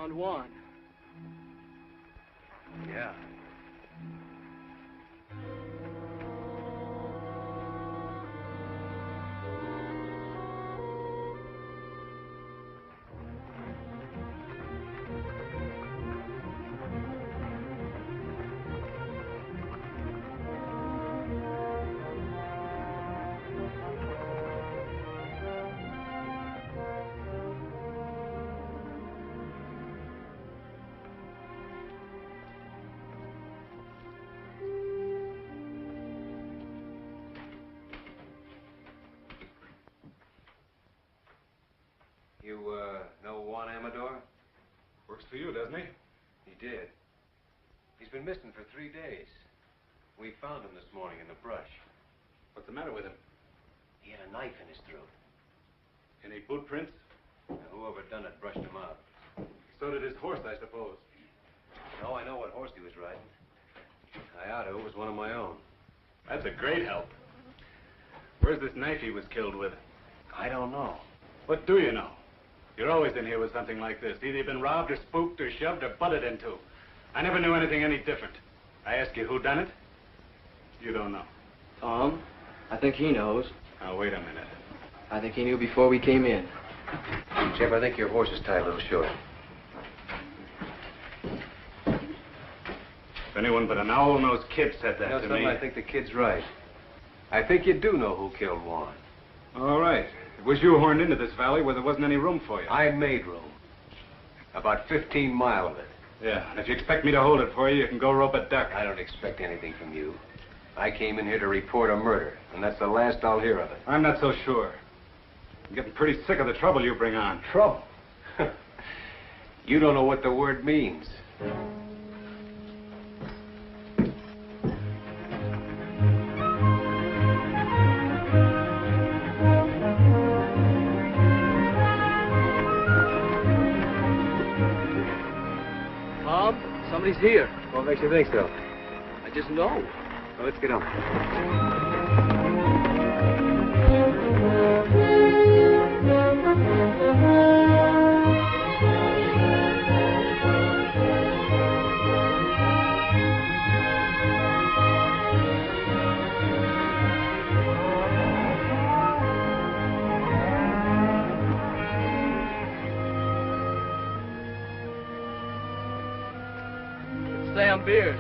found Juan. Yeah. You, know Juan Amador? Works for you, doesn't he? He did. He's been missing for 3 days. We found him this morning in the brush. What's the matter with him? He had a knife in his throat. Any boot prints? Now, whoever done it brushed him out. So did his horse, I suppose. No, I know what horse he was riding. I ought to. It was one of my own. That's a great help. Where's this knife he was killed with? I don't know. What do you know? You're always in here with something like this. Either you've been robbed or spooked or shoved or butted into. I never knew anything any different. I ask you who done it? You don't know. Tom, I think he knows. Now, wait a minute. I think he knew before we came in. Jeff, I think your horse is tied a little short. If anyone but an owl-nosed kid said that to me... I think the kid's right. I think you do know who killed Juan. All right. It was you horned into this valley where there wasn't any room for you. I made room. About 15 miles of it. Yeah, and if you expect me to hold it for you, you can go rope a duck. I don't expect anything from you. I came in here to report a murder, and that's the last I'll hear of it. I'm not so sure. I'm getting pretty sick of the trouble you bring on. Trouble? You don't know what the word means. Somebody's here. What makes you think so? I just know. Well, let's get on. Sam Beard.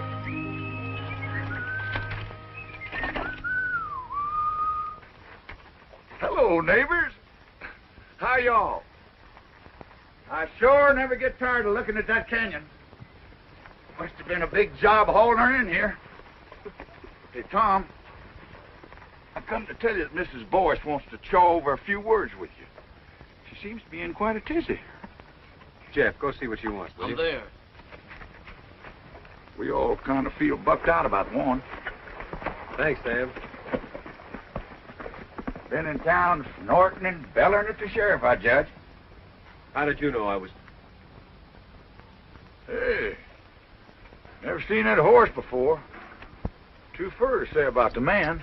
Hello, neighbors. How y'all? I sure never get tired of looking at that canyon. Must have been a big job hauling her in here. Hey, Tom, I come to tell you that Mrs. Boyce wants to chaw over a few words with you. She seems to be in quite a tizzy. Jeff, go see what she wants, will I'm you? there. We all kind of feel bucked out about Juan. Thanks, Sam. Been in town snorting and bellering at the sheriff, I judge. How did you know I was... Hey, never seen that horse before. Too fur to say about the man.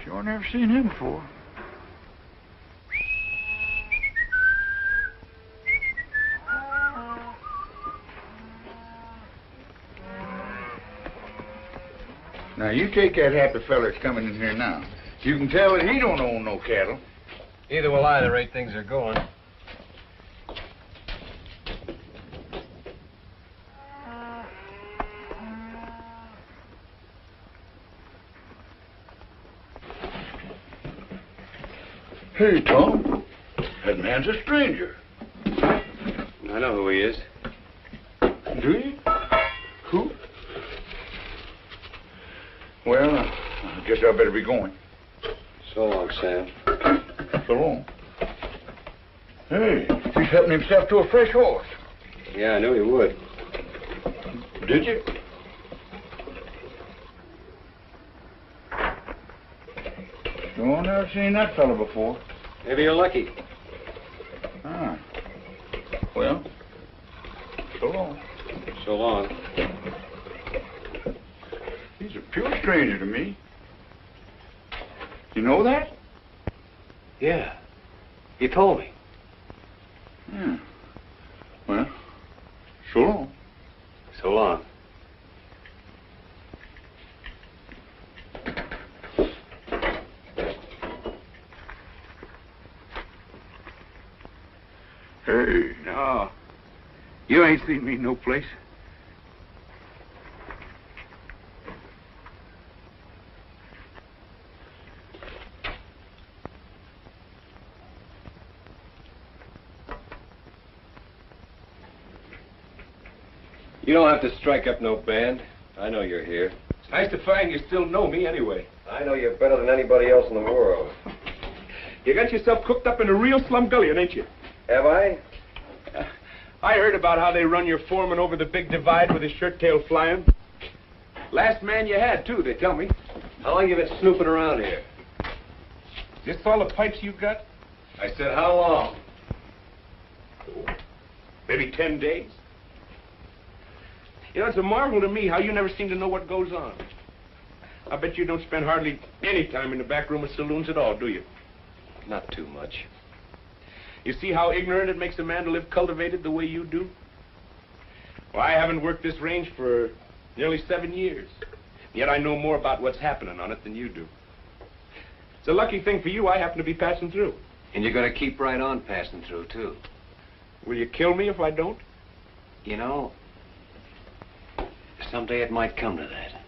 Sure never seen him before. Now, you take that happy fella that's coming in here now. You can tell that he don't own no cattle. Neither will I, the rate things are going. Hey, Tom. That man's a stranger. I know who he is. Do you? Who? Well, I guess I better be going. So long, Sam. So long. Hey, he's helping himself to a fresh horse. Yeah, I knew he would. Did you? No, I've never seen that fella before. Maybe you're lucky. Ah. Well, so long. So long. He's a pure stranger to me. You know that? Yeah. You told me. Yeah. Well, so long. So long. Hey, no. You ain't seen me no place. You don't have to strike up no band. I know you're here. It's nice to find you still know me anyway. I know you better than anybody else in the world. You got yourself cooked up in a real slumgullion, ain't you? Have I? I heard about how they run your foreman over the big divide with his shirt tail flying. Last man you had, too, they tell me. How long you been snooping around here? Is this all the pipes you got? I said, how long? Maybe 10 days. You know, it's a marvel to me how you never seem to know what goes on. I bet you don't spend hardly any time in the back room of saloons at all, do you? Not too much. You see how ignorant it makes a man to live cultivated the way you do? Well, I haven't worked this range for nearly 7 years. Yet I know more about what's happening on it than you do. It's a lucky thing for you I happen to be passing through. And you're going to keep right on passing through, too. Will you kill me if I don't? You know, someday it might come to that.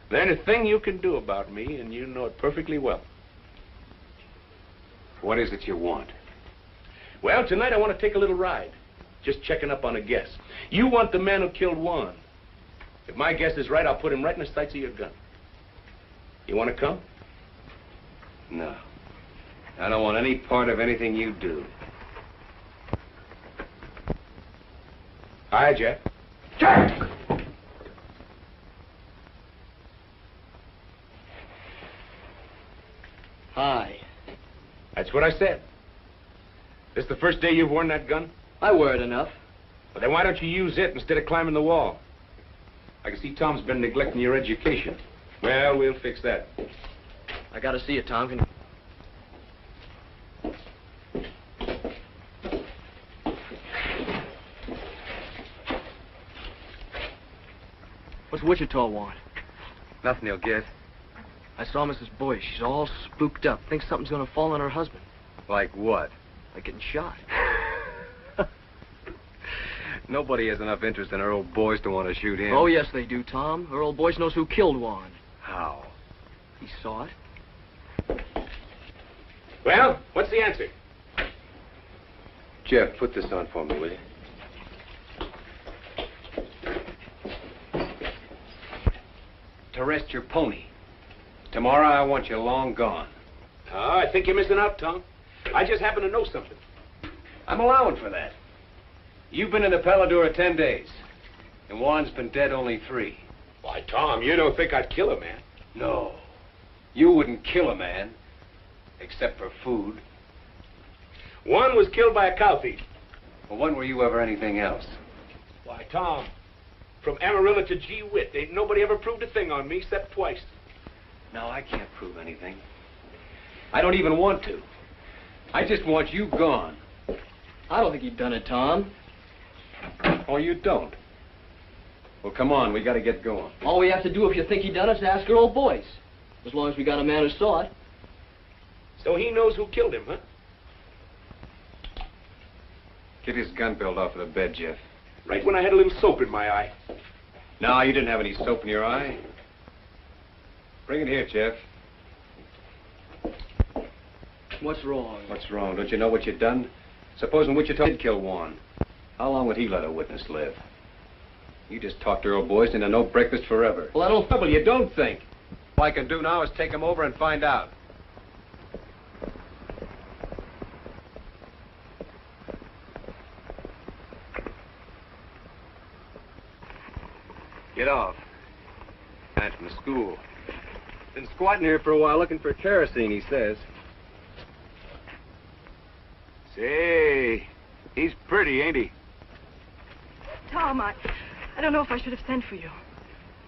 There's a thing you can do about me, and you know it perfectly well. What is it you want? Well, tonight I want to take a little ride. Just checking up on a guess. You want the man who killed Juan. If my guess is right, I'll put him right in the sights of your gun. You want to come? No. I don't want any part of anything you do. Hi, Jack. Jack! Hi. That's what I said. This the first day you've worn that gun? I wear it enough. Well, then why don't you use it instead of climbing the wall? I can see Tom's been neglecting your education. Well, we'll fix that. I gotta see you, Tom. Can you... What's Wichita want? Nothing you'll get. I saw Mrs. Boyce. She's all spooked up. Thinks something's gonna fall on her husband. Like what? Like getting shot. Nobody has enough interest in her old boys to want to shoot him. Oh, yes, they do, Tom. Her old Boyce knows who killed Juan. How? He saw it. Well, what's the answer? Jeff, put this on for me, will you? To rest your pony. Tomorrow I want you long gone. Oh, I think you're missing out, Tom. I just happen to know something. I'm allowing for that. You've been in the Paladura 10 days, and Juan's been dead only 3. Why, Tom, you don't think I'd kill a man? No. You wouldn't kill a man, except for food. One was killed by a cow thief. Well, when were you ever anything else? Why, Tom, from Amarillo to Gee Whit, ain't nobody ever proved a thing on me except twice. No, I can't prove anything. I don't even want to. I just want you gone. I don't think he'd done it, Tom. Oh, you don't? Well, come on, we gotta get going. All we have to do if you think he done it is ask her old Boyce. As long as we got a man who saw it. So he knows who killed him, huh? Get his gun belt off of the bed, Jeff. Right when I had a little soap in my eye. No, you didn't have any soap in your eye. Bring it here, Jeff. What's wrong? What's wrong? Don't you know what you've done? Supposing Wichita did kill Juan. How long would he let a witness live? You just talked her old boys into no breakfast forever. Well, I don't... Trouble you don't think. All I can do now is take him over and find out. Get off. Man from the school. Been squatting here for a while looking for kerosene, he says. Say, he's pretty, ain't he? Tom, I don't know if I should have sent for you.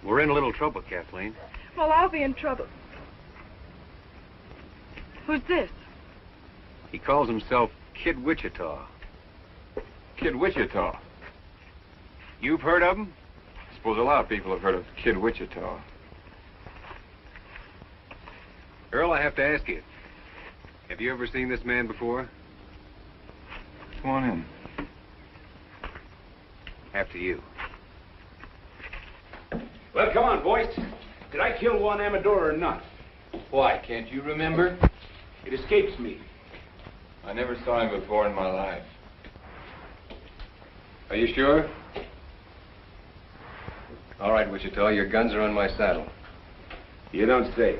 We're in a little trouble, Kathleen. Well, I'll be in trouble. Who's this? He calls himself Kid Wichita. Kid Wichita. You've heard of him? I suppose a lot of people have heard of Kid Wichita. Earl, I have to ask you. Have you ever seen this man before? Come on in. After you. Well, come on, boys. Did I kill Juan Amador or not? Why, can't you remember? It escapes me. I never saw him before in my life. Are you sure? All right, Wichita, your guns are on my saddle. You don't say.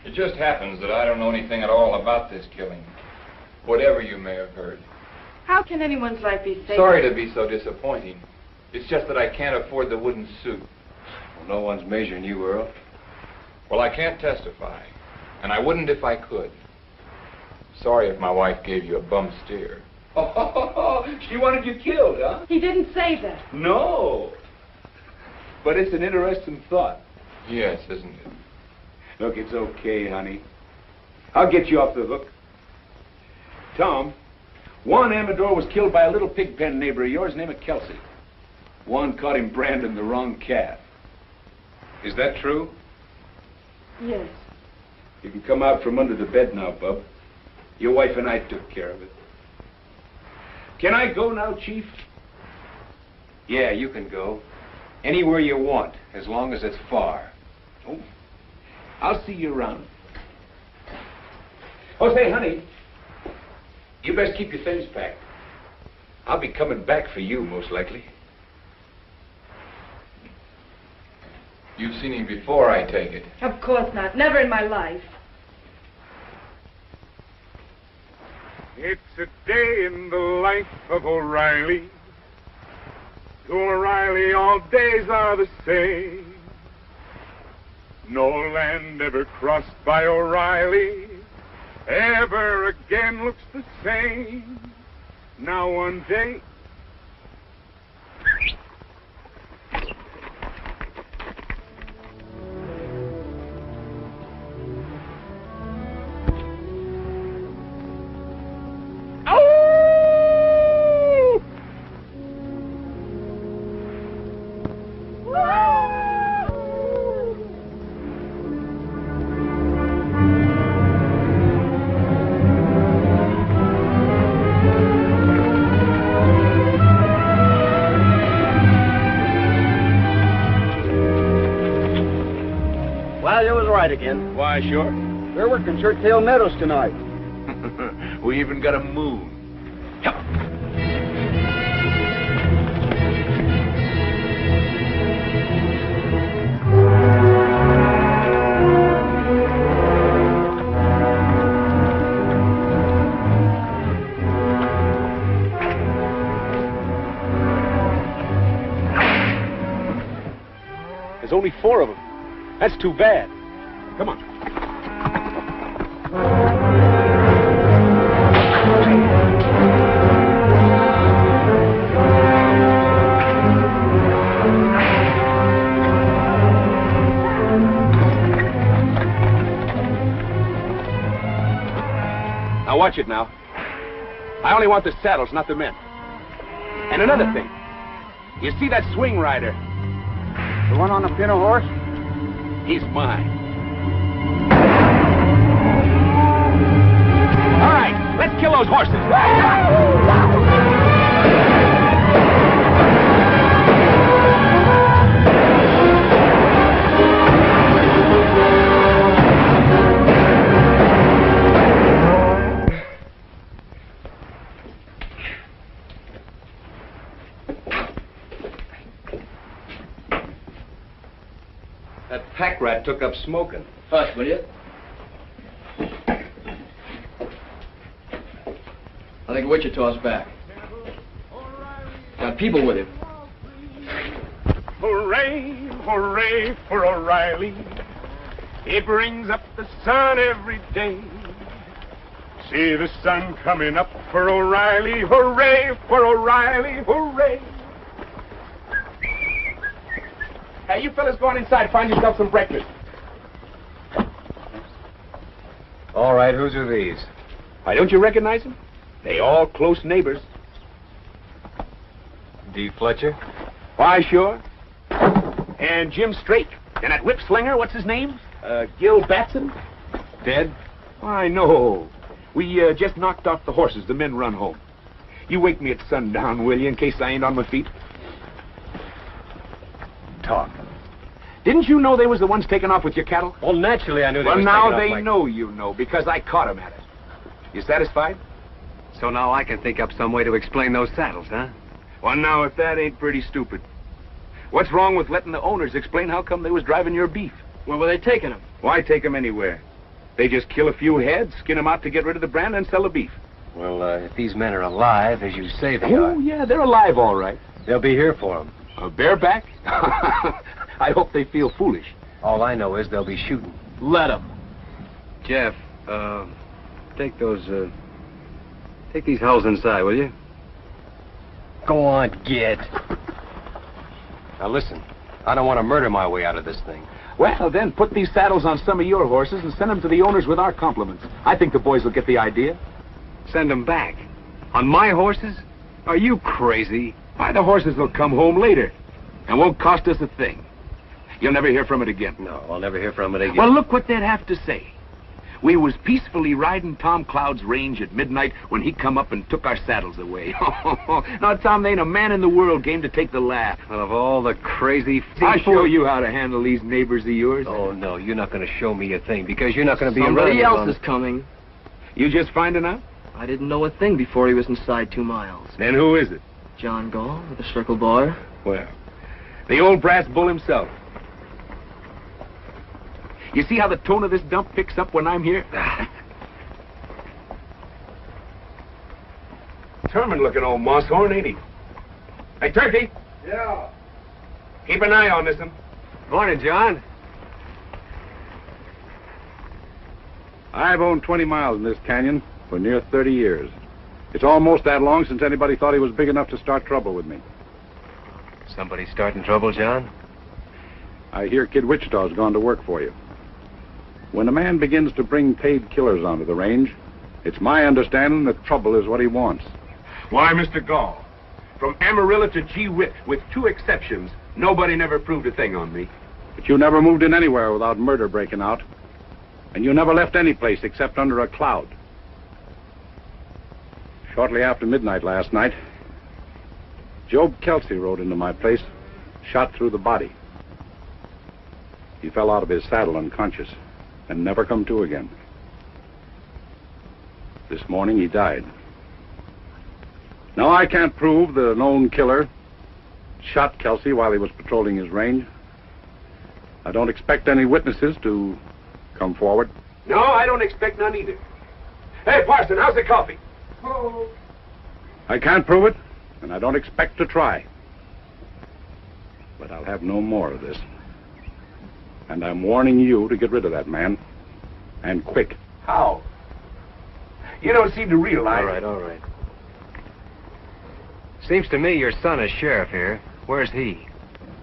It just happens that I don't know anything at all about this killing. Whatever you may have heard. How can anyone's life be safe? Sorry to be so disappointing. It's just that I can't afford the wooden suit. Well, no one's measuring you, Earl. Well, I can't testify. And I wouldn't if I could. Sorry if my wife gave you a bum steer. Oh, she wanted you killed, huh? He didn't say that. No. But it's an interesting thought. Yes, isn't it? Look, it's okay, honey. I'll get you off the hook. Tom, Juan Amador was killed by a little pig pen neighbor of yours named Kelsey. Juan caught him branding the wrong calf. Is that true? Yes. You can come out from under the bed now, bub. Your wife and I took care of it. Can I go now, Chief? Yeah, you can go. Anywhere you want, as long as it's far. Oh, I'll see you around. Oh, say, honey, you best keep your things packed. I'll be coming back for you, most likely. You've seen him before, I take it. Of course not. Never in my life. It's a day in the life of O'Reilly. To O'Reilly, all days are the same. No land ever crossed by O'Reilly ever again looks the same. Now one day... Again. Why, sure. We're working Churchill Meadows tonight. We even got a moon. Yep. There's only 4 of them. That's too bad. Come on. Now watch it now. I only want the saddles, not the men. And another thing. You see that swing rider? The one on the pinto horse? He's mine. All right, let's kill those horses. That pack rat took up smoking. Hush, will you? I think Wichita's back. Got people with him. Hooray, hooray for O'Reilly. It brings up the sun every day. See the sun coming up for O'Reilly. Hooray for O'Reilly, hooray. Hey, you fellas go on inside, find yourself some breakfast. All right, whose are these? Why, don't you recognize them? They all close neighbors. D. Fletcher? Why, sure. And Jim Straight. And that whip slinger, what's his name? Gil Batson? Dead? Why, no. We just knocked off the horses. The men run home. You wake me at sundown, will you, in case I ain't on my feet? Talk. Didn't you know they was the ones taking off with your cattle? Well, naturally I knew they Well, was now taking off they like... know you know, because I caught them at it. You satisfied? So now I can think up some way to explain those saddles, huh? Well, now, if that ain't pretty stupid. What's wrong with letting the owners explain how come they was driving your beef? Where were they taking them? Why take them anywhere? They just kill a few heads, skin them out to get rid of the brand, and sell the beef. Well, if these men are alive, as you say they are... Oh, yeah, they're alive, all right. They'll be here for them. Bareback? I hope they feel foolish. All I know is they'll be shooting. Let them. Jeff, take these hulls inside, will you? Go on, get. Now listen, I don't want to murder my way out of this thing. Well, then, put these saddles on some of your horses and send them to the owners with our compliments. I think the boys will get the idea. Send them back. On my horses? Are you crazy? Why, the horses will come home later and won't cost us a thing. You'll never hear from it again. No, I'll never hear from it again. Well, look what they'd have to say. We was peacefully riding Tom Cloud's range at midnight when he come up and took our saddles away. Now, Tom, there ain't a man in the world game to take the laugh. Well, of all the crazy... I'll show you how to handle these neighbors of yours. Oh, no, you're not going to show me a thing, because you're not going to be Somebody around... else is coming. You just finding out? I didn't know a thing before he was inside 2 miles. Then who is it? John Gall with the Circle Bar. Well, the old brass bull himself. You see how the tone of this dump picks up when I'm here? Determined-looking old moss-horn, ain't he? Hey, Turkey! Yeah. Keep an eye on this one. Morning, John. I've owned 20 miles in this canyon for near 30 years. It's almost that long since anybody thought he was big enough to start trouble with me. Somebody starting trouble, John? I hear Kid Wichita's gone to work for you. When a man begins to bring paid killers onto the range, it's my understanding that trouble is what he wants. Why, Mr. Gall, from Amarillo to Gee Whit, with 2 exceptions, nobody never proved a thing on me. But you never moved in anywhere without murder breaking out. And you never left any place except under a cloud. Shortly after midnight last night, Job Kelsey rode into my place, shot through the body. He fell out of his saddle unconscious and never come to again. This morning he died. Now, I can't prove the known killer shot Kelsey while he was patrolling his range. I don't expect any witnesses to come forward. No, I don't expect none either. Hey, Parson, how's the coffee? I can't prove it, and I don't expect to try. But I'll have no more of this. And I'm warning you to get rid of that man. And quick. How? You don't seem to realize... All right. Seems to me your son is sheriff here. Where's he?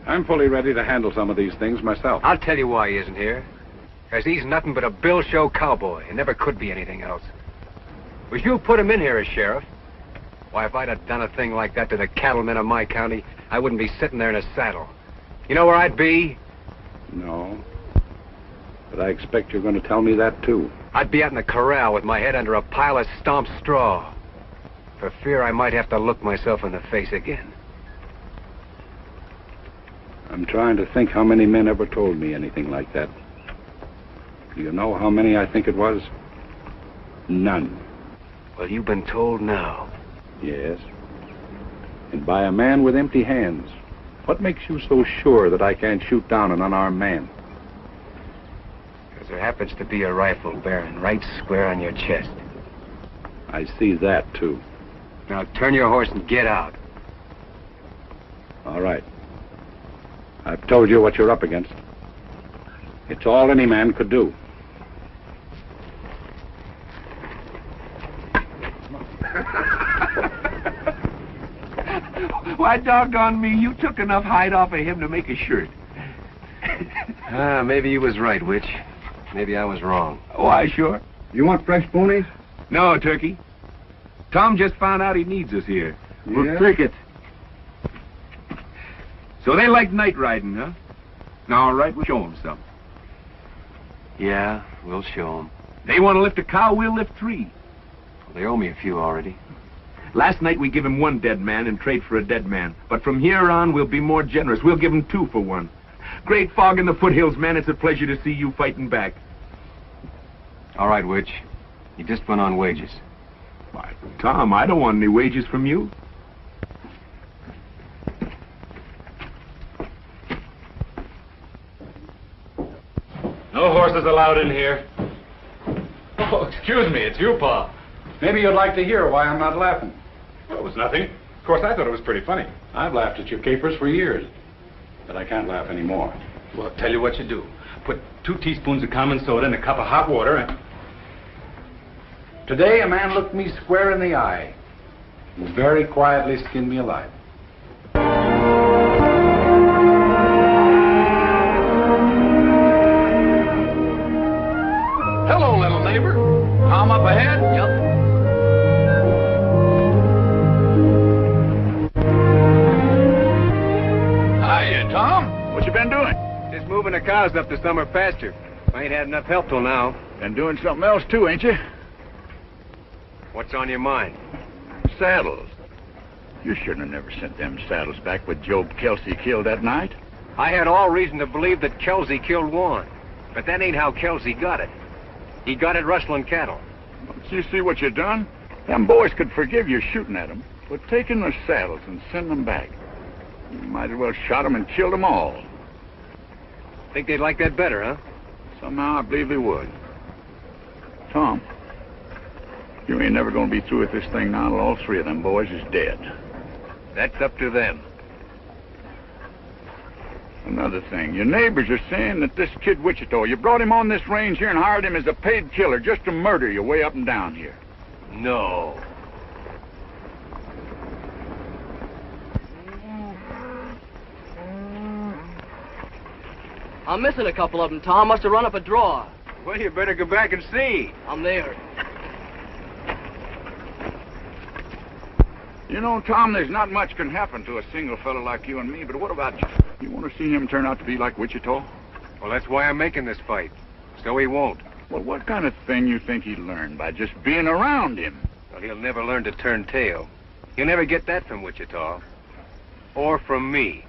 I'm fully ready to handle some of these things myself. I'll tell you why he isn't here. Because he's nothing but a bill show cowboy and never could be anything else. Was you put him in here as sheriff? Why, if I'd have done a thing like that to the cattlemen of my county, I wouldn't be sitting there in a saddle. You know where I'd be? No. But I expect you're going to tell me that, too. I'd be out in the corral with my head under a pile of stomped straw, for fear I might have to look myself in the face again. I'm trying to think how many men ever told me anything like that. Do you know how many I think it was? None. Well, you've been told now. Yes. And by a man with empty hands. What makes you so sure that I can't shoot down an unarmed man? Because there happens to be a rifle bearing right square on your chest. I see that, too. Now turn your horse and get out. All right. I've told you what you're up against. It's all any man could do. Why, doggone me, you took enough hide off of him to make a shirt. Maybe you was right, Witch. Maybe I was wrong. Why, sure. You want fresh ponies? No, Turkey. Tom just found out he needs us here. We'll take it. So they like night riding, huh? Now, all right, we'll show them some. Yeah, we'll show them. They want to lift a cow, we'll lift 3. Well, they owe me a few already. Last night we give him 1 dead man in trade for a dead man. But from here on, we'll be more generous. We'll give him 2 for 1. Great fog in the foothills, man. It's a pleasure to see you fighting back. All right, Witch. You just went on wages. Why, Tom, I don't want any wages from you. No horses allowed in here. Oh, excuse me, it's you, Pa. Maybe you'd like to hear why I'm not laughing. Well, it was nothing. Of course, I thought it was pretty funny. I've laughed at your capers for years, but I can't laugh anymore. Well, I'll tell you what you do. Put 2 teaspoons of common soda in a cup of hot water and... Today, a man looked me square in the eye and very quietly skinned me alive. Hello, little neighbor. Tom up ahead? Yep. Hiya, Tom. What you been doing? Just moving the cows up to summer pasture. I ain't had enough help till now. Been doing something else too, ain't you? What's on your mind? Saddles. You shouldn't have never sent them saddles back with Job Kelsey killed that night. I had all reason to believe that Kelsey killed Juan. But that ain't how Kelsey got it. He got it rustling cattle. Don't you see what you done? Them boys could forgive you shooting at them, but taking the saddles and sending them back. You might as well shot them and killed them all. Think they'd like that better, huh? Somehow I believe they would. Tom, you ain't never gonna be through with this thing now till all 3 of them boys is dead. That's up to them. Another thing, your neighbors are saying that this kid Wichita, you brought him on this range here and hired him as a paid killer just to murder you way up and down here. No. I'm missing a couple of them, Tom. Must have run up a draw. Well, you better go back and see. I'm there. You know, Tom, there's not much can happen to a single fellow like you and me, but what about you? You want to see him turn out to be like Wichita? Well, that's why I'm making this fight. So he won't. Well, what kind of thing you think he'd learn by just being around him? Well, he'll never learn to turn tail. He'll never get that from Wichita. Or from me.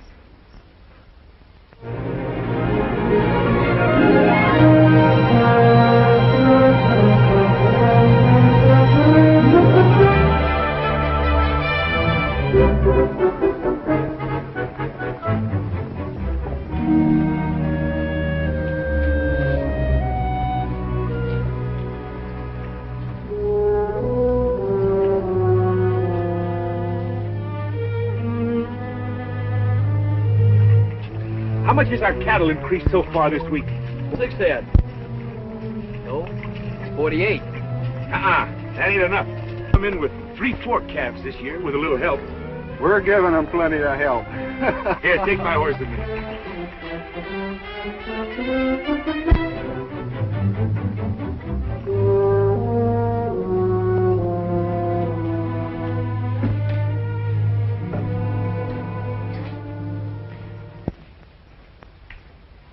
How much has our cattle increased so far this week? 6 head. No, it's 48. That ain't enough. I'm in with 3 calves this year with a little help. We're giving him plenty of help. Here, take my horse a minute.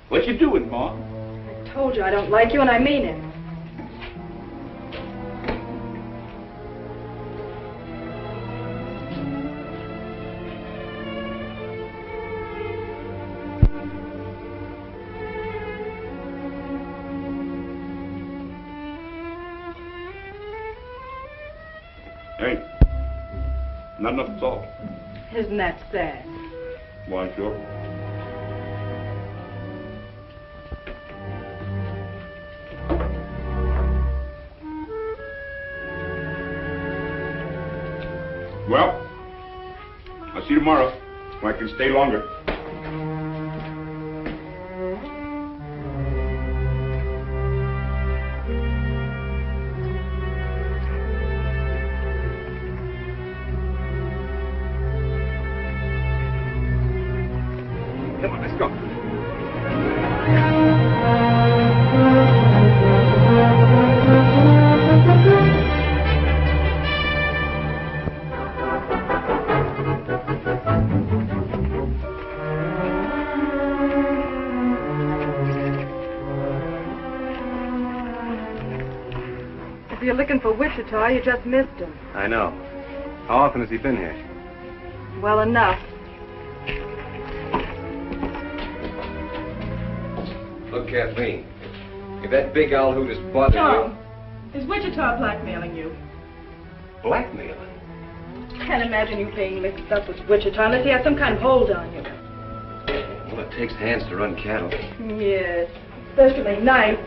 What you doing, Ma? I told you I don't like you, and I mean it. Hey, not enough salt. Isn't that sad? Why, sure. Well, I'll see you tomorrow. I can stay longer. Come on, let's go. looking for Wichita, you just missed him. I know. How often has he been here? Well enough. Look, Kathleen, if that big owl hoot is bothering Tom, is Wichita blackmailing you? you... Blackmailing? Can't imagine you being mixed up with Wichita unless he has some kind of hold on you. Well, it takes hands to run cattle. Yes, especially nights.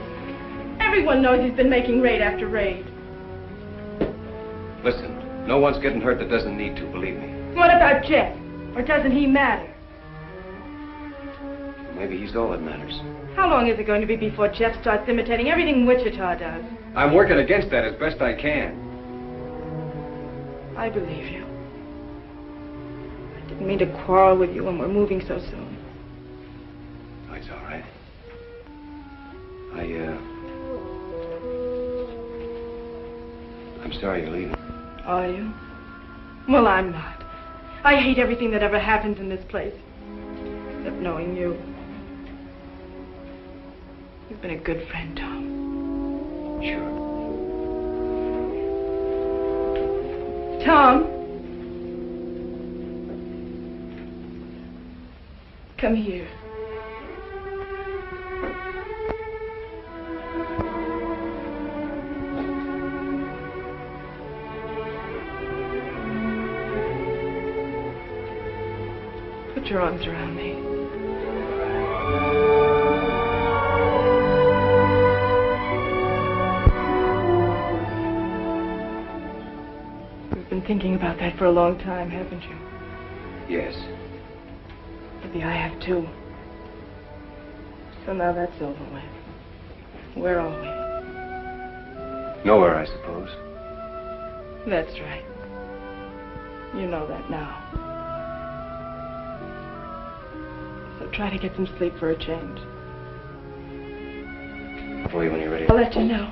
Everyone knows he's been making raid after raid. Listen, no one's getting hurt that doesn't need to, believe me. What about Jeff? Or doesn't he matter? Maybe he's all that matters. How long is it going to be before Jeff starts imitating everything Wichita does? I'm working against that as best I can. I believe you. I didn't mean to quarrel with you when we're moving so soon. Oh, it's all right. I'm sorry you're leaving. Are you? Well, I'm not. I hate everything that ever happens in this place. Except knowing you. You've been a good friend, Tom. Sure. Tom. Come here. Put your arms around me. You've been thinking about that for a long time, haven't you? Yes. Maybe I have too. So now that's over with. Where are we? Nowhere, I suppose. That's right. You know that now. So try to get some sleep for a change. I'll call you when you're ready. I'll let you know.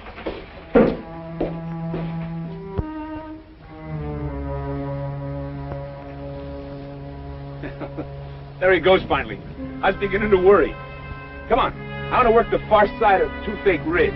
There he goes finally. I was beginning to worry. Come on. I want to work the far side of Toothache Ridge.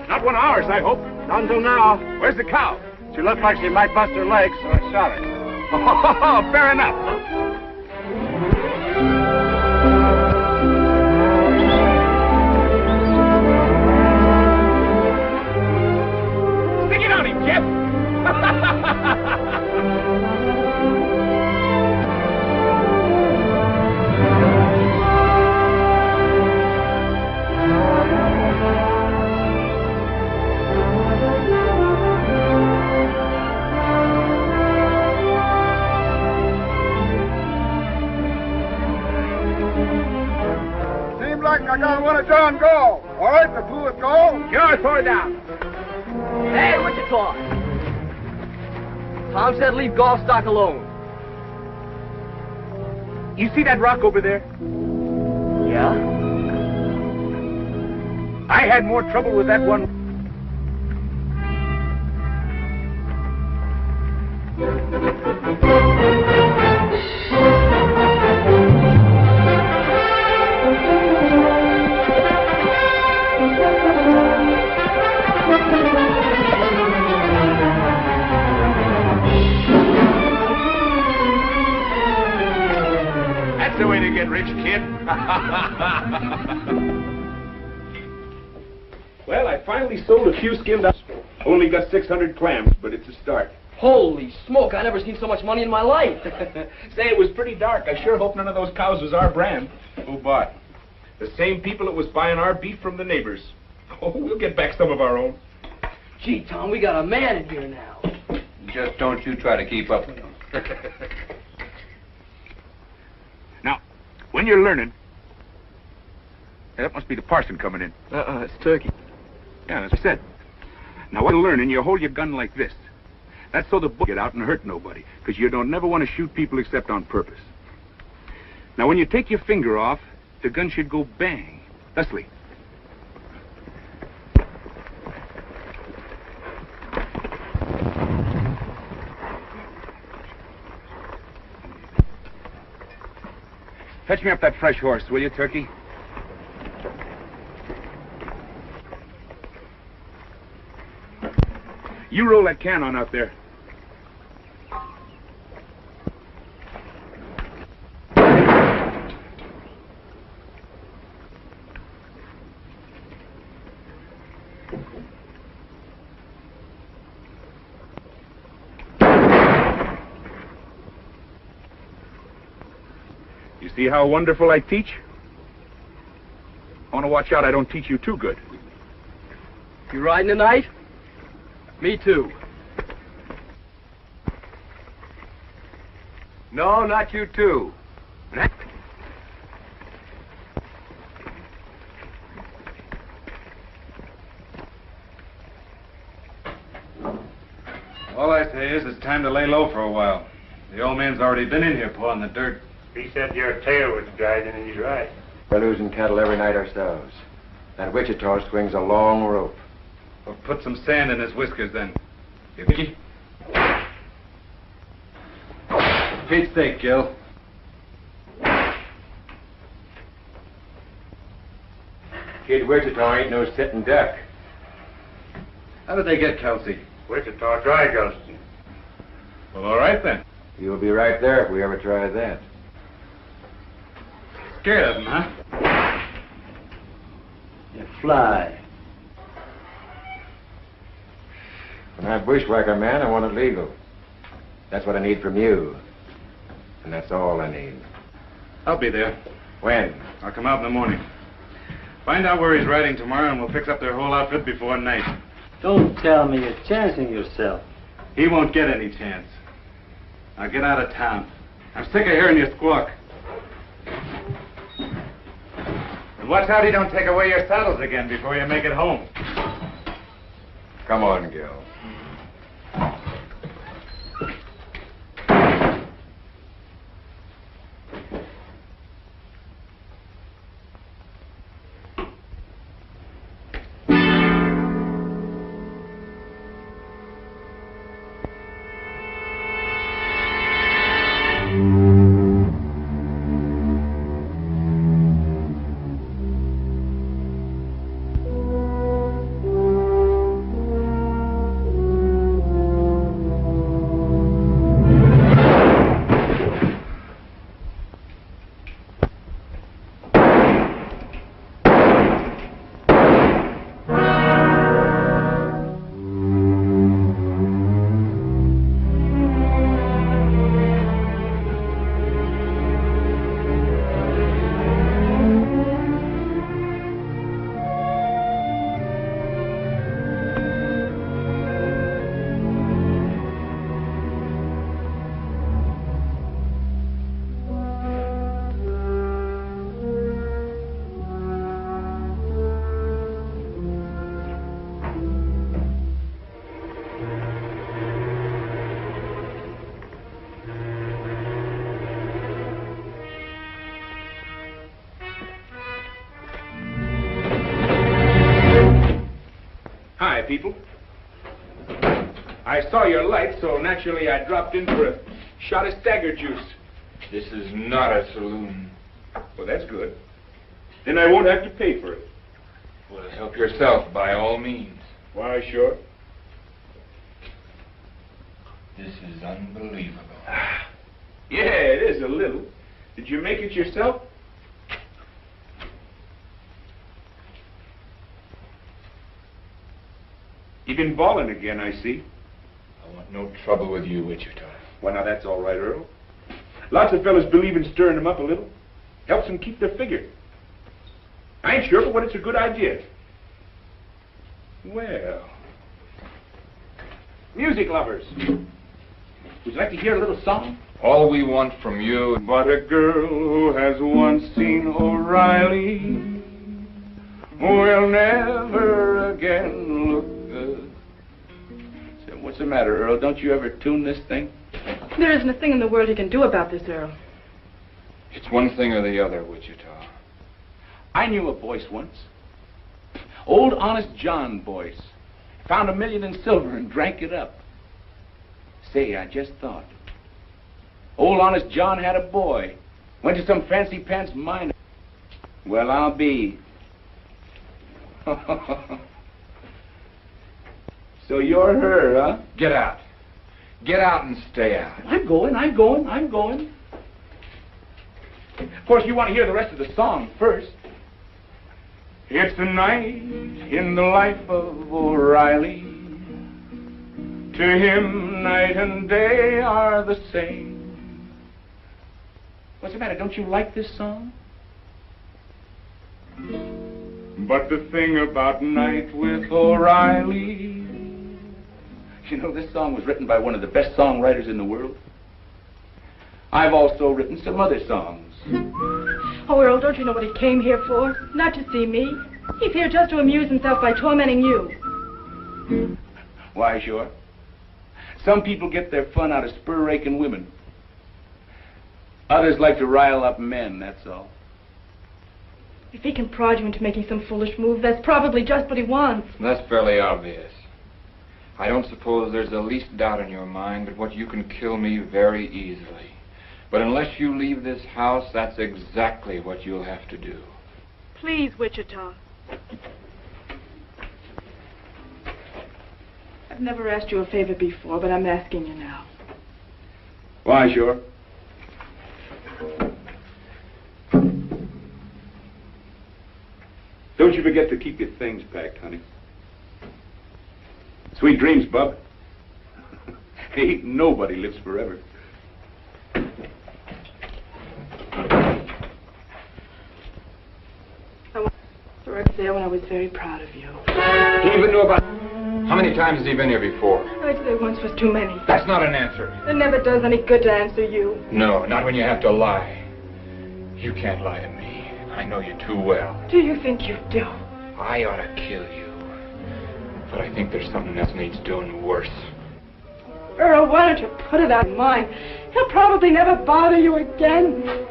Not 1 hour, I hope. Not until now. Where's the cow? She looked like she might bust her legs, so I shot her. Oh, fair enough. Stick it on him, Jeff! I got one of John Gall. All right, the blue is Gall. Sure, throw it down. Hey, Wichita! Tom said leave Gallstock alone. You see that rock over there? Yeah? I had more trouble with that one. That's the way to get rich, kid. Well, I finally sold a few skimmed up. Only got 600 clams, but it's a start. Holy smoke, I never seen so much money in my life. Say, it was pretty dark. I sure hope none of those cows was our brand. Who bought? The same people that was buying our beef from the neighbors. Oh, we'll get back some of our own. Gee, Tom, we got a man in here now. Just don't you try to keep up with him. Now, when you're learning... Hey, that must be the parson coming in. It's Turkey. Yeah, as I said. Now, while you're learning, you hold your gun like this. That's so the bullets get out and hurt nobody, because you don't never want to shoot people except on purpose. Now, when you take your finger off, the gun should go bang. Leslie. Fetch me up that fresh horse, will you, Turkey? You roll that can on out there. You see how wonderful I teach? I want to watch out I don't teach you too good. You riding tonight? Me too. No, not you too. All I say is it's time to lay low for a while. The old man's already been in here pulling the dirt. He said your tail was dragging, and he's right. We're losing cattle every night ourselves. That Wichita swings a long rope. Well, put some sand in his whiskers then. You think he? Pete's sake, Gil. Kid Wichita ain't no sitting duck. How did they get Kelsey? Wichita dry ghost. Well, all right then. You'll be right there if we ever try that. Scared of him, huh? You fly. When I bushwhack a man, I want it legal. That's what I need from you. And that's all I need. I'll be there. When? I'll come out in the morning. Find out where he's riding tomorrow, and we'll fix up their whole outfit before night. Don't tell me you're chancing yourself. He won't get any chance. Now get out of town. I'm sick of hearing you squawk. And watch out he don't take away your saddles again before you make it home. Come on, Gil. People. I saw your light, so naturally I dropped in for a shot of stagger juice. This is not a saloon. Well, that's good. Then I won't have to pay for it. Well, help yourself by all means. Why, sure. This is unbelievable. Yeah, it is a little. Did you make it yourself? You've been balling again, I see. I want no trouble with you, Wichita. Well, now that's all right, Earl. Lots of fellas believe in stirring them up a little. Helps them keep their figure. I ain't sure, but it's a good idea. Well, music lovers. Would you like to hear a little song? All we want from you... But a girl who has once seen O'Reilly will never again look good. Say, what's the matter, Earl? Don't you ever tune this thing? There isn't a thing in the world you can do about this, Earl. It's one thing or the other, Wichita. I knew a Boyce once. Old Honest John Boyce. Found $1 million in silver and drank it up. Say, I just thought. Old Honest John had a boy. Went to some fancy pants mine. Well, I'll be. So you're her, huh? Get out. Get out and stay out. I'm going. Of course, you want to hear the rest of the song first. It's a night in the life of O'Reilly. To him, night and day are the same. What's the matter? Don't you like this song? But the thing about Night with O'Reilly, you know, this song was written by one of the best songwriters in the world. I've also written some other songs. Oh, Earl, don't you know what he came here for? Not to see me. He's here just to amuse himself by tormenting you. Why, sure. Some people get their fun out of spur-raking women. Others like to rile up men, that's all. If he can prod you into making some foolish move, that's probably just what he wants. That's fairly obvious. I don't suppose there's the least doubt in your mind but what you can kill me very easily. But unless you leave this house, that's exactly what you'll have to do. Please, Wichita. I've never asked you a favor before, but I'm asking you now. Why, sure. Don't you forget to keep your things packed, honey. Sweet dreams, bub. Ain't nobody lives forever. I went to work there when I was very proud of you. He even knew about... How many times has he been here before? I'd say once was too many. That's not an answer. It never does any good to answer you. No, not when you have to lie. You can't lie to me. I know you too well. Do you think you do? I ought to kill you. But I think there's something else needs doing worse. Earl, why don't you put it out of mind? He'll probably never bother you again.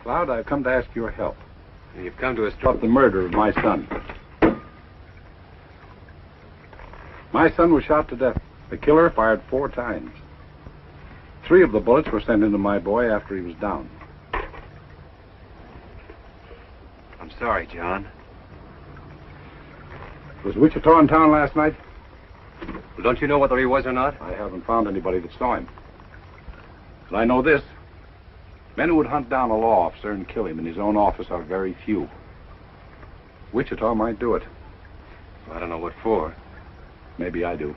Cloud, I've come to ask your help. You've come to us... About the murder of my son. My son was shot to death. The killer fired 4 times. 3 of the bullets were sent into my boy after he was down. I'm sorry, John. Was Wichita in town last night? Well, don't you know whether he was or not? I haven't found anybody that saw him. But I know this. Men who would hunt down a law officer and kill him in his own office are very few. Wichita might do it. Well, I don't know what for. Maybe I do.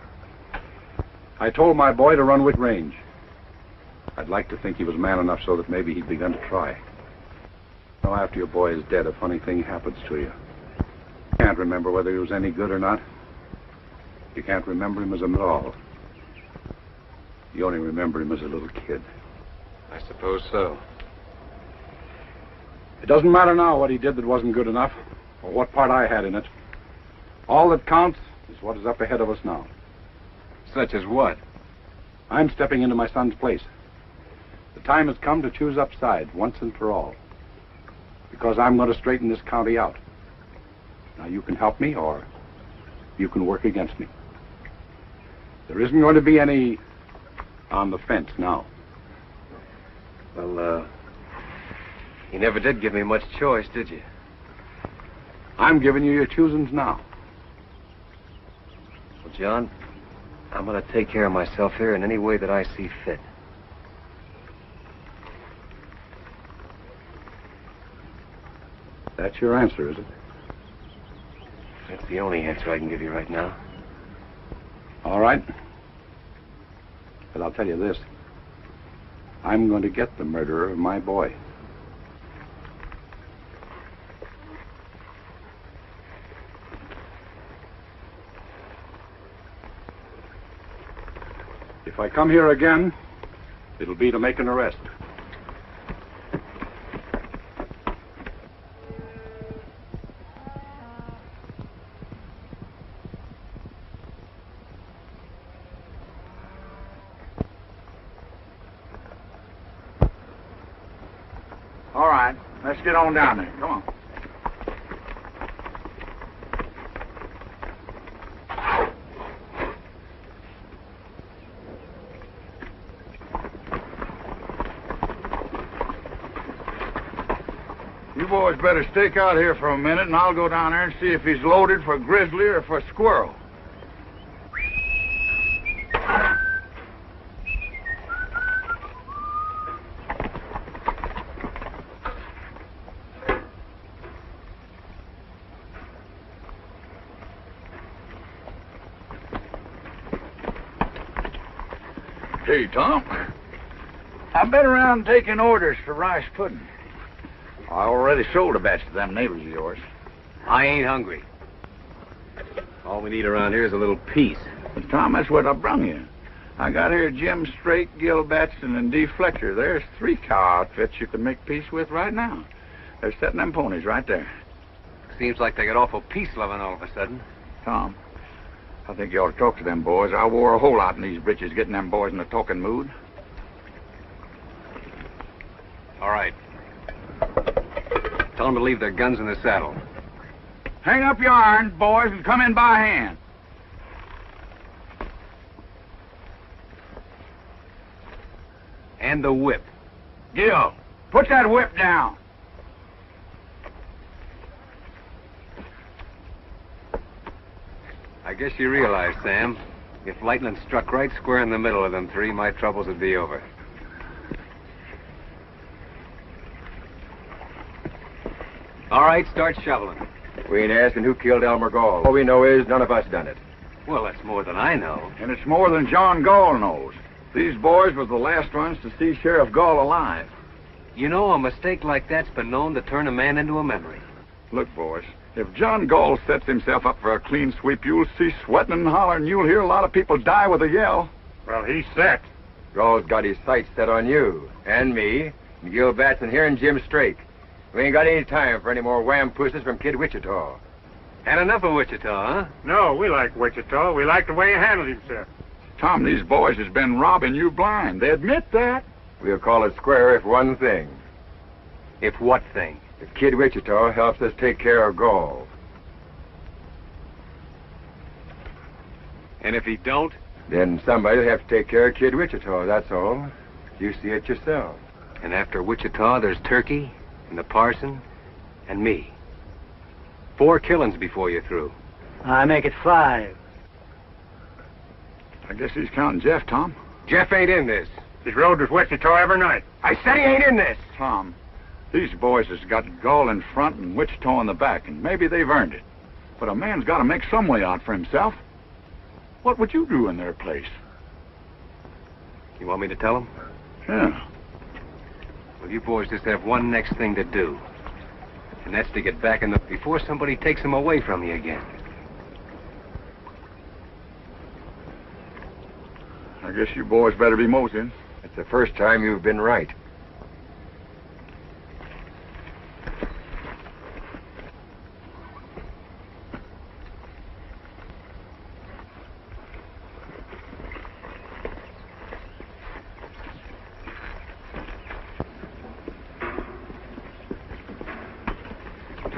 I told my boy to run with range. I'd like to think he was man enough so that maybe he'd begun to try. Now, after your boy is dead, a funny thing happens to you. You can't remember whether he was any good or not. You can't remember him as a man at all. You only remember him as a little kid. I suppose so. It doesn't matter now what he did that wasn't good enough, or what part I had in it. All that counts is what is up ahead of us now. Such as what? I'm stepping into my son's place. The time has come to choose upside once and for all. Because I'm going to straighten this county out. Now you can help me or you can work against me. There isn't going to be any on the fence now. Well, you never did give me much choice, did you? I'm giving you your choosings now. Well, John, I'm going to take care of myself here in any way that I see fit. That's your answer, is it? That's the only answer I can give you right now. All right. But I'll tell you this. I'm going to get the murderer of my boy. If I come here again, it'll be to make an arrest. All right, let's get on down there. Come on. You boys better stake out here for a minute, and I'll go down there and see if he's loaded for grizzly or for squirrel. Hey, Tom. I've been around taking orders for rice pudding. I already sold a batch to them neighbors of yours. I ain't hungry. All we need around here is a little peace. But, Tom, that's what I brung you. I got here Jim Straight, Gil Batson, and Dee Fletcher. There's 3 cow outfits you can make peace with right now. They're setting them ponies right there. Seems like they got awful peace-loving all of a sudden. Tom, I think you ought to talk to them boys. I wore a hole out in these britches getting them boys in a talking mood. All right. Tell them to leave their guns in the saddle. Hang up your irons, boys, and come in by hand. And the whip. Gil, put that whip down. I guess you realize, Sam, if lightning struck right square in the middle of them 3, my troubles would be over. All right, start shoveling. We ain't asking who killed Elmer Gall. All we know is none of us done it. Well, that's more than I know. And it's more than John Gall knows. These boys were the last ones to see Sheriff Gall alive. You know, a mistake like that's been known to turn a man into a memory. Look, boys, if John Gall sets himself up for a clean sweep, you'll see sweating and hollering. You'll hear a lot of people die with a yell. Well, he's set. Gall's got his sights set on you, and me, and Gil Batson here, and Jim Strake. We ain't got any time for any more wham-pusses from Kid Wichita. Had enough of Wichita, huh? No, we like Wichita. We like the way he handled himself. Tom, these boys has been robbing you blind. They admit that. We'll call it square if one thing. If what thing? If Kid Wichita helps us take care of Gall. And if he don't? Then somebody'll have to take care of Kid Wichita, that's all. You see it yourself. And after Wichita, there's Turkey, and the parson, and me. 4 killings before you're through. I make it 5. I guess he's counting Jeff, Tom. Jeff ain't in this. He's rode with Wichita every night. I said he ain't in this. Tom, these boys has got Gall in front and Wichita in the back, and maybe they've earned it. But a man's got to make some way out for himself. What would you do in their place? You want me to tell him? Yeah. Well, you boys just have one next thing to do. And that's to get back in the... before somebody takes him away from you again. I guess you boys better be moseying. It's the first time you've been right.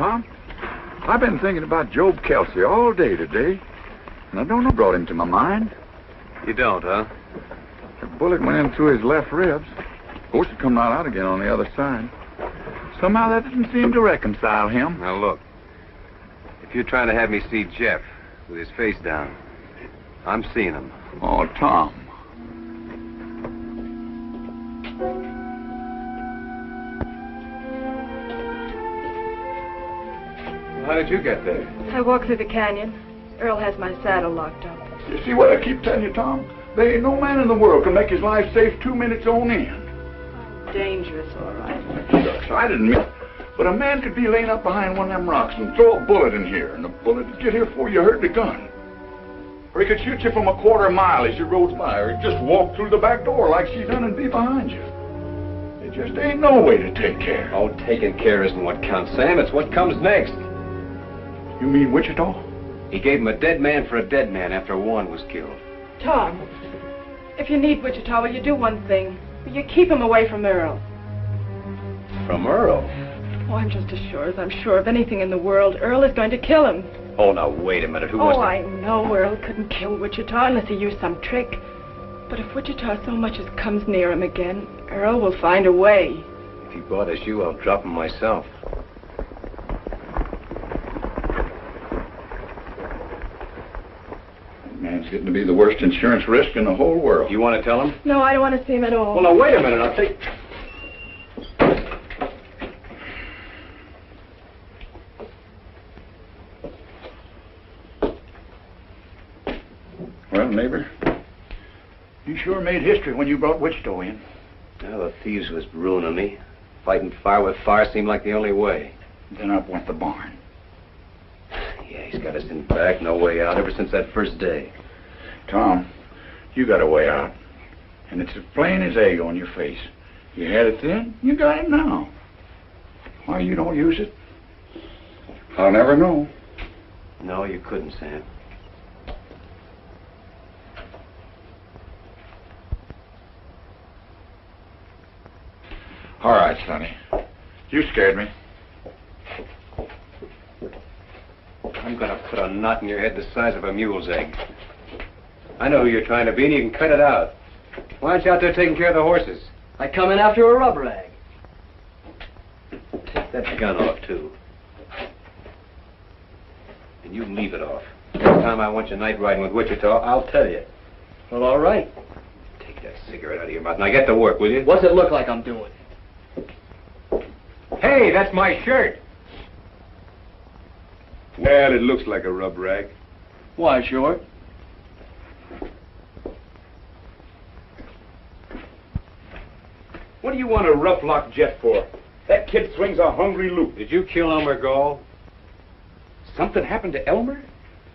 Tom, I've been thinking about Job Kelsey all day today, and I don't know what brought him to my mind. You don't, huh? The bullet went in through his left ribs. Of course, it come right out again on the other side. Somehow that didn't seem to reconcile him. Now, look. If you're trying to have me see Jeff with his face down, I'm seeing him. Oh, Tom. How did you get there? I walked through the canyon. Earl has my saddle locked up. You see what I keep telling you, Tom? There ain't no man in the world can make his life safe 2 minutes on end. Dangerous, all right. Shucks, I didn't mean it. But a man could be laying up behind one of them rocks and throw a bullet in here, and the bullet would get here before you heard the gun. Or he could shoot you from a quarter-mile as you rode by, or he'd just walk through the back door like she done and be behind you. There just ain't no way to take care. Oh, taking care isn't what counts, Sam. It's what comes next. You mean Wichita? He gave him a dead man for a dead man after Juan was killed. Tom, if you need Wichita, will you do one thing? Will you keep him away from Earl? From Earl? Oh, I'm just as sure as I'm sure of anything in the world. Earl is going to kill him. Oh, now, wait a minute. Who was I know Earl couldn't kill Wichita unless he used some trick. But if Wichita so much as comes near him again, Earl will find a way. If he bothers you, I'll drop him myself. Man's getting to be the worst insurance risk in the whole world. You want to tell him? No, I don't want to see him at all. Well, now, wait a minute. I'll take... Well, neighbor, you sure made history when you brought Wichita in. Well, the thieves was ruining me. Fighting fire with fire seemed like the only way. Then up went the barn. Yeah, he's got us in back, no way out, ever since that first day. Tom, you got a way out. And it's as plain as egg on your face. You had it then, you got it now. Why you don't use it, I'll never know. No, you couldn't, Sam. All right, Sonny. You scared me. I'm gonna put a knot in your head the size of a mule's egg. I know who you're trying to be, and you can cut it out. Why aren't you out there taking care of the horses? I come in after a rub rag. Take that gun off, too. And you leave it off. Next time I want you night riding with Wichita, I'll tell you. Well, all right. Take that cigarette out of your mouth. Now get to work, will you? What's it look like I'm doing? Hey, that's my shirt. Well, it looks like a rub rag. Why, Short? What do you want a rough lock jet for? That kid swings a hungry loop. Did you kill Elmer Gall? Something happened to Elmer?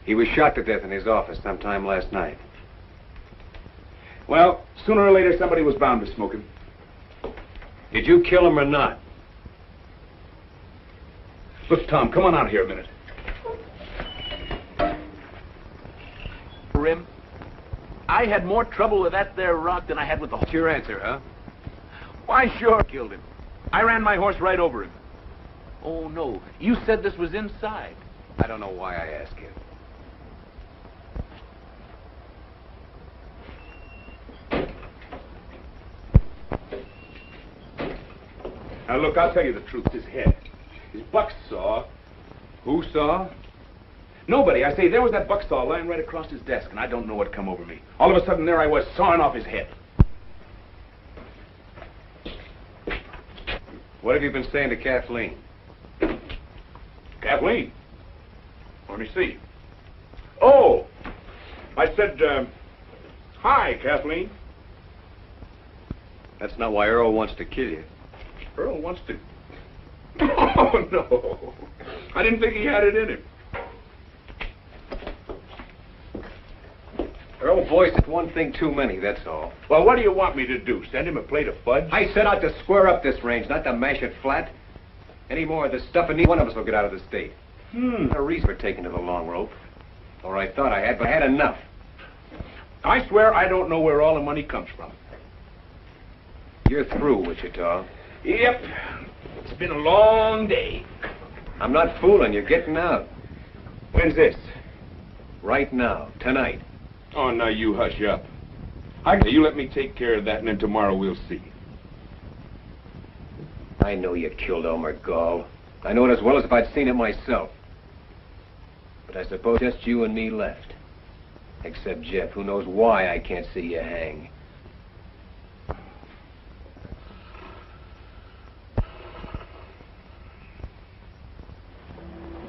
He was shot to death in his office sometime last night. Well, sooner or later somebody was bound to smoke him. Did you kill him or not? Look, Tom, come on out here a minute. Rim, I had more trouble with that there rock than I had with the horse. What's your answer, huh? Why, sure, killed him. I ran my horse right over him. Oh, no. You said this was inside. I don't know why I ask you. Now, look, I'll tell you the truth. His head. His buck saw. Who saw? Nobody. I say, there was that buck saw lying right across his desk, and I don't know what come over me. All of a sudden, there I was, sawing off his head. What have you been saying to Kathleen? Kathleen? Let me see. Oh! I said, hi, Kathleen. That's not why Earl wants to kill you. Earl wants to... Oh, no. I didn't think he had it in him. Earl voiced one thing too many, that's all. Well, what do you want me to do? Send him a plate of fudge? I set out to square up this range, not to mash it flat. Any more of this stuff, and neither one of us will get out of the state. No reason for taking to the long rope. Or I thought I had, but I had enough. I swear I don't know where all the money comes from. You're through, Wichita. Yep. It's been a long day. I'm not fooling. You're getting out. When's this? Right now. Tonight. Oh, now you hush up. You let me take care of that, and then tomorrow we'll see. I know you killed Elmer Gall. I know it as well as if I'd seen it myself. But I suppose just you and me left. Except Jeff, who knows why I can't see you hang.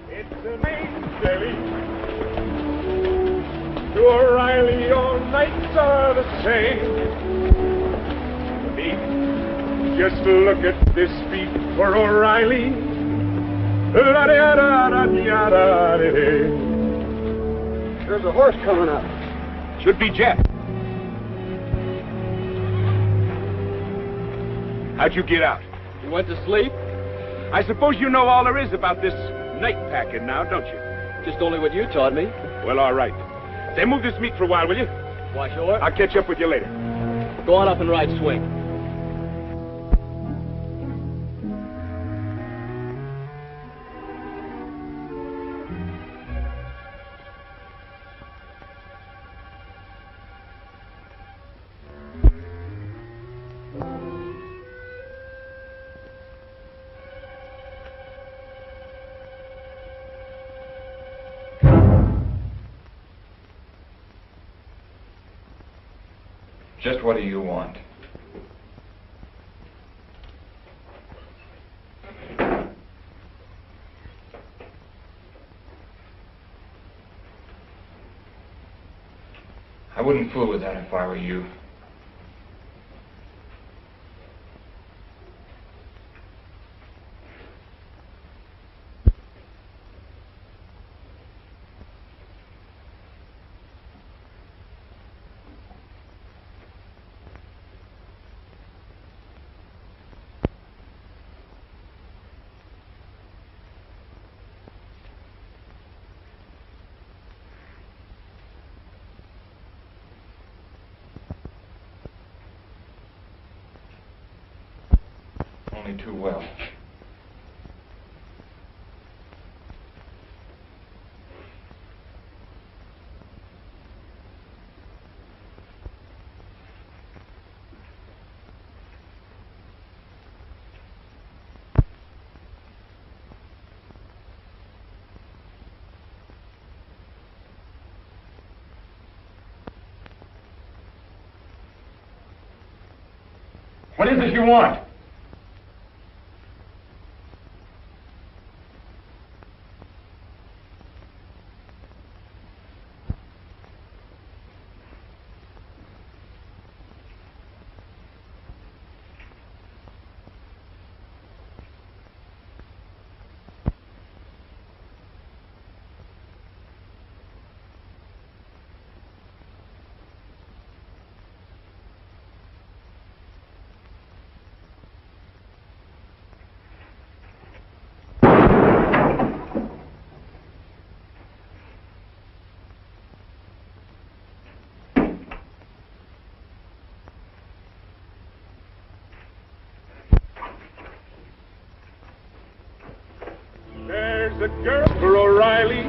It's a name, Billy. To O'Reilly, all nights are the same. Beat. Just look at this beat for O'Reilly. There's a horse coming up. Should be Jeff. How'd you get out? You went to sleep? I suppose you know all there is about this night packing now, don't you? Just only what you taught me. Well, all right. Say, move this meat for a while, will you? Why, sure. I'll catch up with you later. Go on up and ride swing. Just what do you want? I wouldn't fool with that if I were you. Only too well. What is it you want? There's a girl for O'Reilly.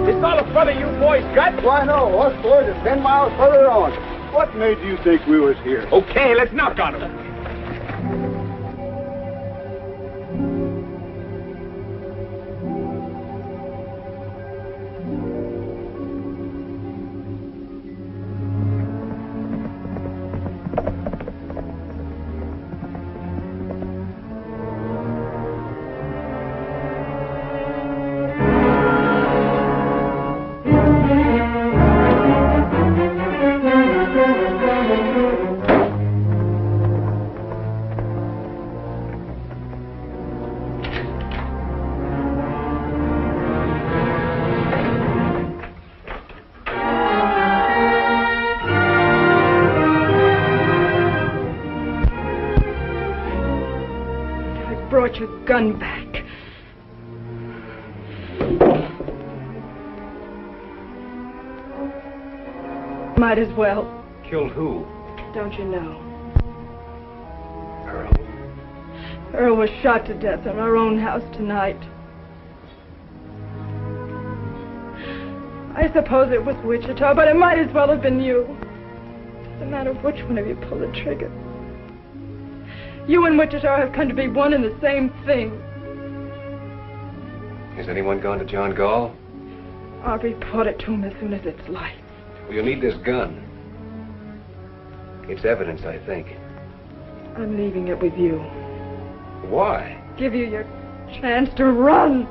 This all the fun you boys got? Why, no. Us boys are 10 miles further on. What made you think we was here? Okay, let's knock on him. Brought your gun back. Might as well. Killed who? Don't you know? Earl. Earl was shot to death in our own house tonight. I suppose it was Wichita, but it might as well have been you. Doesn't matter which one of you pulled the trigger. You and Wichita have come to be one and the same thing. Has anyone gone to John Gall? I'll report it to him as soon as it's light. Well, you'll need this gun. It's evidence, I think. I'm leaving it with you. Why? Give you your chance to run.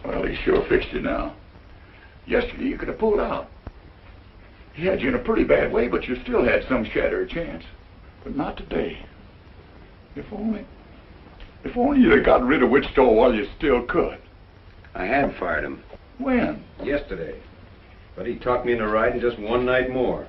Well, he sure fixed you now. Yesterday you could have pulled out. He had you in a pretty bad way, but you still had some shatter of chance. But not today. If only you'd have got rid of Wichita while you still could. I had fired him. When? Yesterday. But he talked me into riding just one night more.